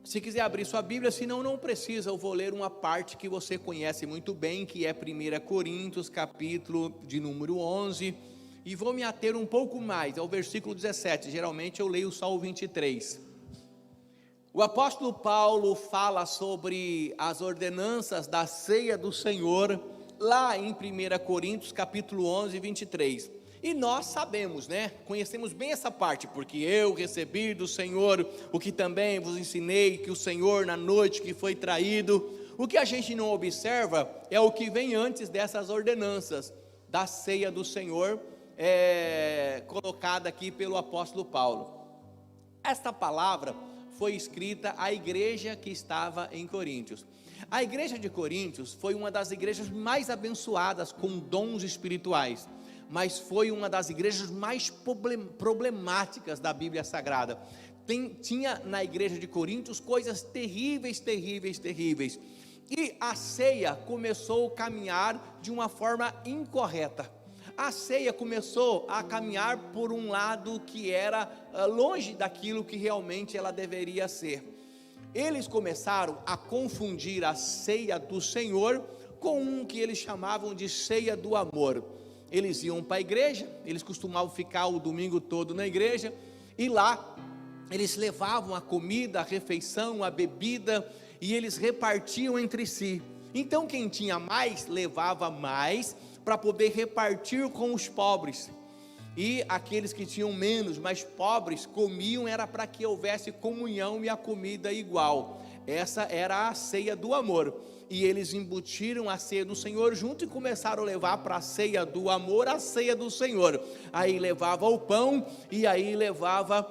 Se quiser abrir sua Bíblia, senão não precisa, eu vou ler uma parte que você conhece muito bem, que é 1 Coríntios, capítulo de número 11, e vou me ater um pouco mais ao versículo 17, geralmente eu leio só o 23. O apóstolo Paulo fala sobre as ordenanças da ceia do Senhor, lá em 1 Coríntios, capítulo 11, 23. E nós sabemos, conhecemos bem essa parte, porque eu recebi do Senhor o que também vos ensinei, que o Senhor na noite que foi traído. O que a gente não observa é o que vem antes dessas ordenanças, da ceia do Senhor, colocada aqui pelo apóstolo Paulo. Esta palavra foi escrita à igreja que estava em Coríntios. A igreja de Coríntios foi uma das igrejas mais abençoadas com dons espirituais, mas foi uma das igrejas mais problemáticas da Bíblia Sagrada. Tinha na igreja de Coríntios coisas terríveis. E a ceia começou a caminhar de uma forma incorreta. A ceia começou a caminhar por um lado que era longe daquilo que realmente ela deveria ser. Eles começaram a confundir a ceia do Senhor com um que eles chamavam de ceia do amor. Eles iam para a igreja, eles costumavam ficar o domingo todo na igreja, e lá eles levavam a comida, a refeição, a bebida, e eles repartiam entre si. Então quem tinha mais, levava mais, para poder repartir com os pobres, e aqueles que tinham menos, mais pobres, comiam, era para que houvesse comunhão e a comida igual. Essa era a ceia do amor, e eles embutiram a ceia do Senhor junto e começaram a levar para a ceia do amor, a ceia do Senhor. Aí levava o pão, e aí levava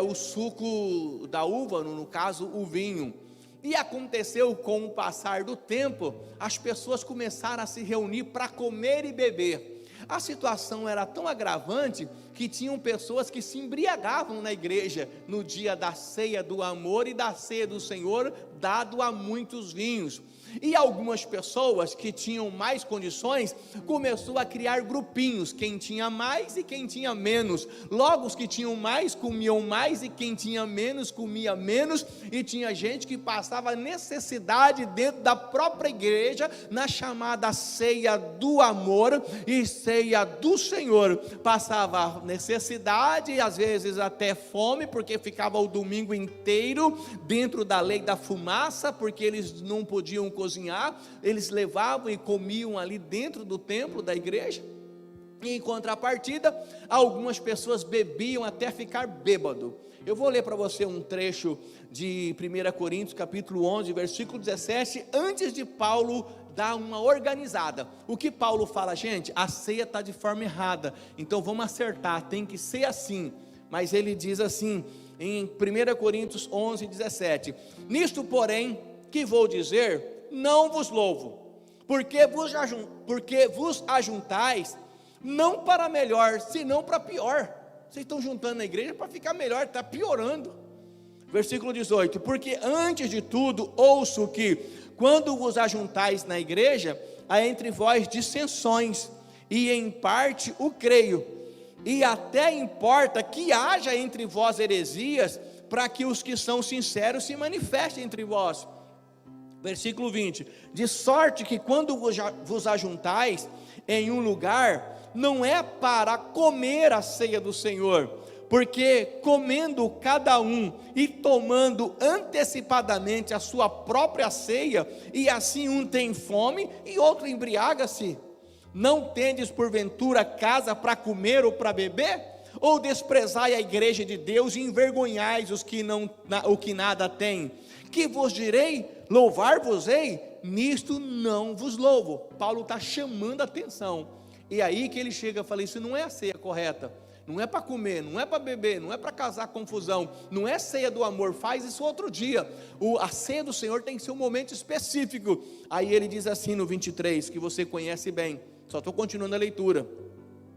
o suco da uva, no caso o vinho. E aconteceu, com o passar do tempo, as pessoas começaram a se reunir para comer e beber. A situação era tão agravante que tinham pessoas que se embriagavam na igreja no dia da ceia do amor e da ceia do Senhor, dado a muitos vinhos. E algumas pessoas que tinham mais condições começou a criar grupinhos, quem tinha mais e quem tinha menos. Logo os que tinham mais comiam mais, e quem tinha menos comia menos, e tinha gente que passava necessidade dentro da própria igreja, na chamada ceia do amor e ceia do Senhor. Passava necessidade e às vezes até fome, porque ficava o domingo inteiro dentro da lei da fumaça, porque eles não podiam cozinhar, eles levavam e comiam ali dentro do templo da igreja. E em contrapartida, algumas pessoas bebiam até ficar bêbado. Eu vou ler para você um trecho de 1 Coríntios capítulo 11, versículo 17, antes de Paulo dar uma organizada. O que Paulo fala, gente, a ceia está de forma errada, então vamos acertar, tem que ser assim. Mas ele diz assim, em 1 Coríntios 11, 17, nisto porém, que vou dizer, não vos louvo, porque vos ajuntais, não para melhor, senão para pior. Vocês estão juntando na igreja para ficar melhor, está piorando. Versículo 18, porque antes de tudo, ouço que, quando vos ajuntais na igreja, há entre vós dissensões, e em parte o creio, e até importa que haja entre vós heresias, para que os que são sinceros se manifestem entre vós. Versículo 20, de sorte que quando vos ajuntais em um lugar, não é para comer a ceia do Senhor, porque comendo cada um e tomando antecipadamente a sua própria ceia, e assim um tem fome e outro embriaga-se. Não tendes porventura casa para comer ou para beber? Ou desprezai a igreja de Deus e envergonhais o que nada têm? Que vos direi? Louvar-vos-ei? Nisto não vos louvo. Paulo está chamando a atenção, e aí que ele chega e fala, isso não é a ceia correta, não é para comer, não é para beber, não é para causar confusão, não é ceia do amor, faz isso outro dia. A ceia do Senhor tem que ser um momento específico. Aí ele diz assim no 23, que você conhece bem, só estou continuando a leitura,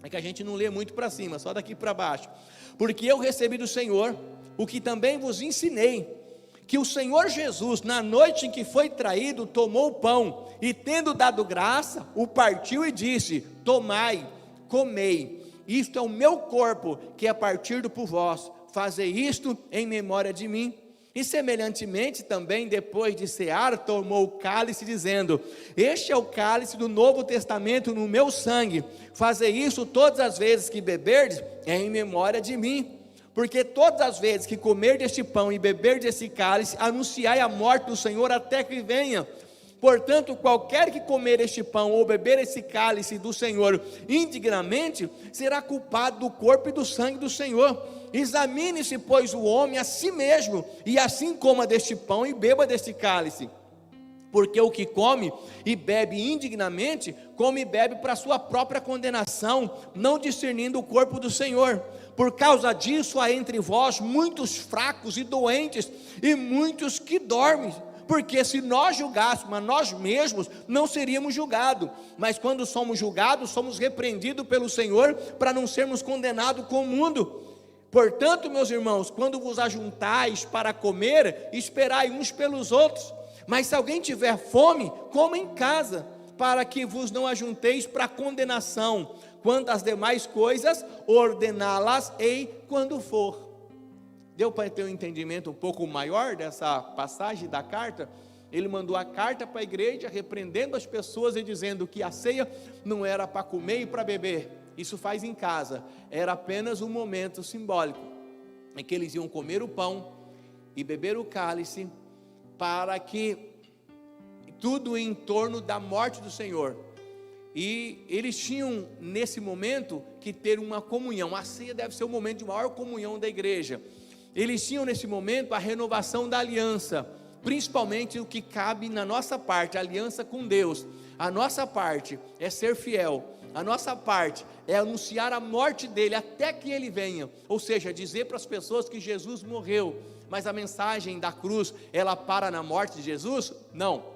é que a gente não lê muito para cima, só daqui para baixo. Porque eu recebi do Senhor o que também vos ensinei, que o Senhor Jesus, na noite em que foi traído, tomou o pão, e tendo dado graça, o partiu e disse, tomai, comei, isto é o meu corpo, que é partido por vós, fazei isto em memória de mim. E semelhantemente também, depois de cear, tomou o cálice, dizendo: este é o cálice do Novo Testamento no meu sangue, fazei isso todas as vezes que beberdes, em memória de mim. Porque todas as vezes que comer deste pão e beber desse cálice, anunciai a morte do Senhor até que venha. Portanto, qualquer que comer este pão ou beber esse cálice do Senhor indignamente, será culpado do corpo e do sangue do Senhor. Examine-se, pois, o homem a si mesmo, e assim coma deste pão e beba deste cálice. Porque o que come e bebe indignamente, come e bebe para sua própria condenação, não discernindo o corpo do Senhor. Por causa disso há entre vós muitos fracos e doentes, e muitos que dormem. Porque se nós julgássemos a nós mesmos, não seríamos julgados. Mas quando somos julgados, somos repreendidos pelo Senhor, para não sermos condenados com o mundo. Portanto, meus irmãos, quando vos ajuntais para comer, esperai uns pelos outros. Mas se alguém tiver fome, coma em casa, para que vos não ajunteis para condenação. Quanto às demais coisas, ordená-las-ei quando for. Deu para ter um entendimento um pouco maior dessa passagem da carta? Ele mandou a carta para a igreja, repreendendo as pessoas e dizendo que a ceia não era para comer e para beber. Isso faz em casa. Era apenas um momento simbólico, em que eles iam comer o pão e beber o cálice, para que tudo em torno da morte do Senhor. E eles tinham nesse momento que ter uma comunhão. A ceia deve ser o momento de maior comunhão da igreja. Eles tinham nesse momento a renovação da aliança, principalmente o que cabe na nossa parte, a aliança com Deus. A nossa parte é ser fiel, a nossa parte é anunciar a morte dele até que ele venha, ou seja, dizer para as pessoas que Jesus morreu. Mas a mensagem da cruz, ela para na morte de Jesus? Não.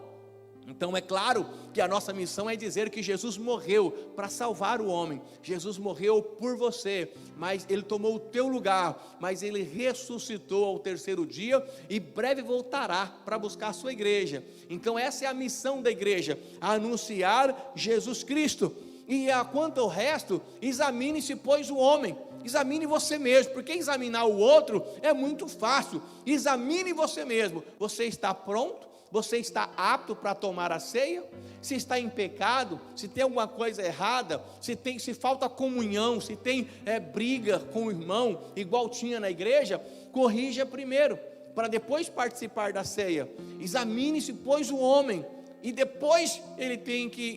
Então é claro que a nossa missão é dizer que Jesus morreu para salvar o homem. Jesus morreu por você, mas Ele tomou o teu lugar, mas Ele ressuscitou ao terceiro dia e breve voltará para buscar a sua igreja. Então essa é a missão da igreja, anunciar Jesus Cristo. E quanto ao resto, examine-se, pois, o homem. Examine você mesmo, porque examinar o outro é muito fácil. Examine você mesmo. Você está pronto? Você está apto para tomar a ceia? Se está em pecado, se tem alguma coisa errada, se falta comunhão, se tem briga com o irmão, igual tinha na igreja, corrija primeiro, para depois participar da ceia. Examine-se, pois, o homem. E depois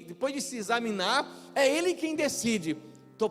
depois de se examinar, é ele quem decide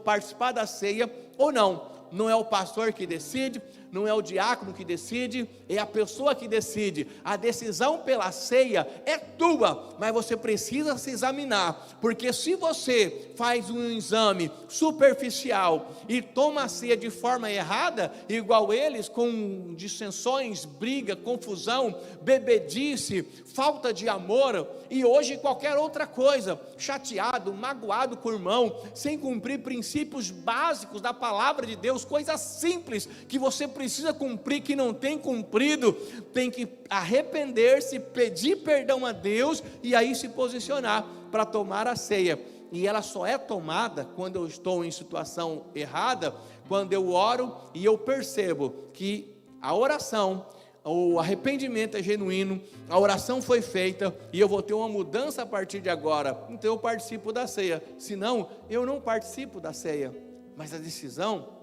participar da ceia ou não. Não é o pastor que decide, não é o diácono que decide, é a pessoa que decide. A decisão pela ceia é tua, mas você precisa se examinar, porque se você faz um exame superficial e toma a ceia de forma errada, igual eles, com dissensões, briga, confusão, bebedice, falta de amor, e hoje qualquer outra coisa, chateado, magoado com o irmão, sem cumprir princípios básicos da palavra de Deus, coisas simples que você precisa cumprir, que não tem cumprido, tem que arrepender-se, pedir perdão a Deus e aí se posicionar para tomar a ceia. E ela só é tomada quando eu estou em situação errada, quando eu oro e eu percebo que a oração, o arrependimento é genuíno, a oração foi feita e eu vou ter uma mudança a partir de agora, então eu participo da ceia. Senão eu não participo da ceia. Mas a decisão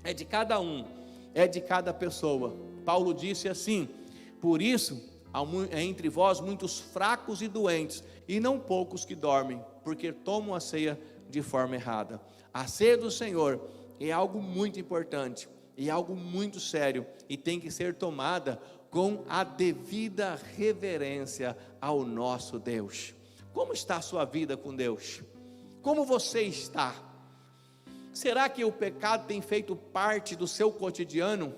é de cada um, é de cada pessoa. Paulo disse assim: por isso há entre vós muitos fracos e doentes, e não poucos que dormem, porque tomam a ceia de forma errada. A ceia do Senhor é algo muito importante, é algo muito sério, e tem que ser tomada com a devida reverência ao nosso Deus. Como está a sua vida com Deus? Como você está? Será que o pecado tem feito parte do seu cotidiano?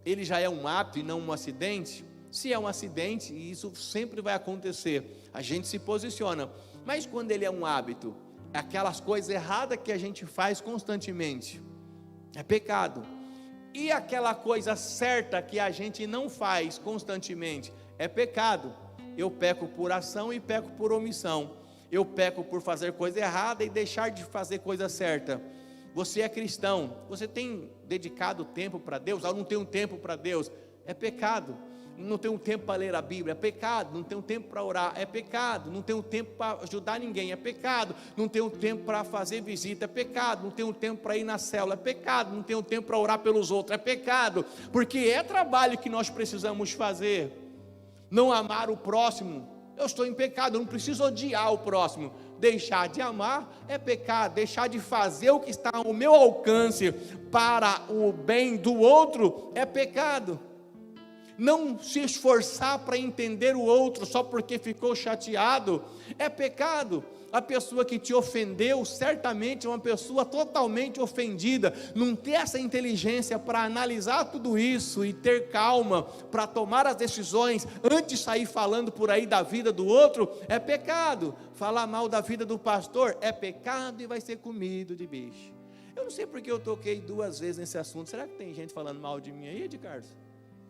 Ele já é um hábito e não um acidente? Se é um acidente, e isso sempre vai acontecer, a gente se posiciona. Mas quando ele é um hábito, é aquelas coisas erradas que a gente faz constantemente, é pecado. E aquela coisa certa que a gente não faz constantemente, é pecado. Eu peco por ação e peco por omissão. Eu peco por fazer coisa errada e deixar de fazer coisa certa. Você é cristão, você tem dedicado tempo para Deus? Eu não tenho tempo para Deus, é pecado. não tenho tempo para ler a Bíblia, é pecado. Não tenho tempo para orar, é pecado. Não tenho tempo para ajudar ninguém, é pecado. Não tenho tempo para fazer visita, é pecado. Não tenho tempo para ir na célula, é pecado. Não tenho tempo para orar pelos outros, é pecado. Porque é trabalho que nós precisamos fazer. Não amar o próximo, eu estou em pecado. Eu não preciso odiar o próximo. Deixar de amar é pecado. Deixar de fazer o que está ao meu alcance para o bem do outro é pecado. Não se esforçar para entender o outro só porque ficou chateado é pecado. A pessoa que te ofendeu certamente é uma pessoa totalmente ofendida. Não ter essa inteligência para analisar tudo isso e ter calma para tomar as decisões antes de sair falando por aí da vida do outro é pecado. Falar mal da vida do pastor é pecado e vai ser comido de bicho. Eu não sei porque eu toquei 2 vezes nesse assunto. Será que tem gente falando mal de mim aí, Edcardo?